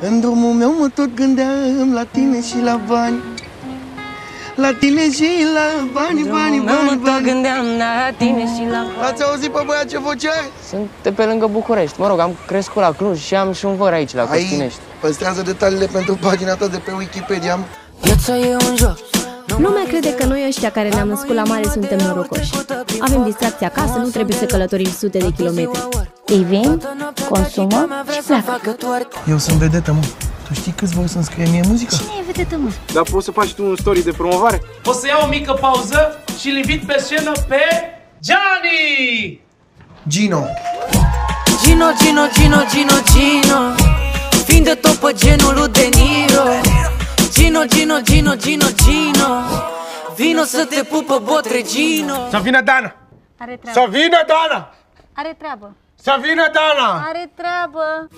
În drumul meu mă tot gândeam la tine și la bani. La tine și la bani, bani, bani, bani. Gândeam la tine și la bani. Ați auzit, pe băiat, ce voce are? Sunt de pe lângă București. Mă rog, am crescut la Cluj și am și un văr aici, la Căstinești. Păstrează detaliile pentru pagina ta de pe Wikipedia. Viața e un joc. Lumea crede că noi ăștia care ne-am născut la mare suntem norocoși. Avem distracție acasă, nu trebuie să călătorim sute de kilometri. Ei vin, consumă și pleacă. Eu sunt vedetă, mă. Tu știi câți vor să-mi scrie mie muzică? Cine e vedetă, mă? Dar poți să faci tu un story de promovare? O să iau o mică pauză și îl invit pe scenă pe Gianni! Gino. Gino, Gino, Gino, Gino, Gino. Vinde tot pe genul lui De Niro. Gino, Gino, Gino, Gino, Gino. Vino să te pupă Botregino. Să vină Dana! Are treabă. Să vină Dana! Are treabă. Să vină Dana! Are treabă.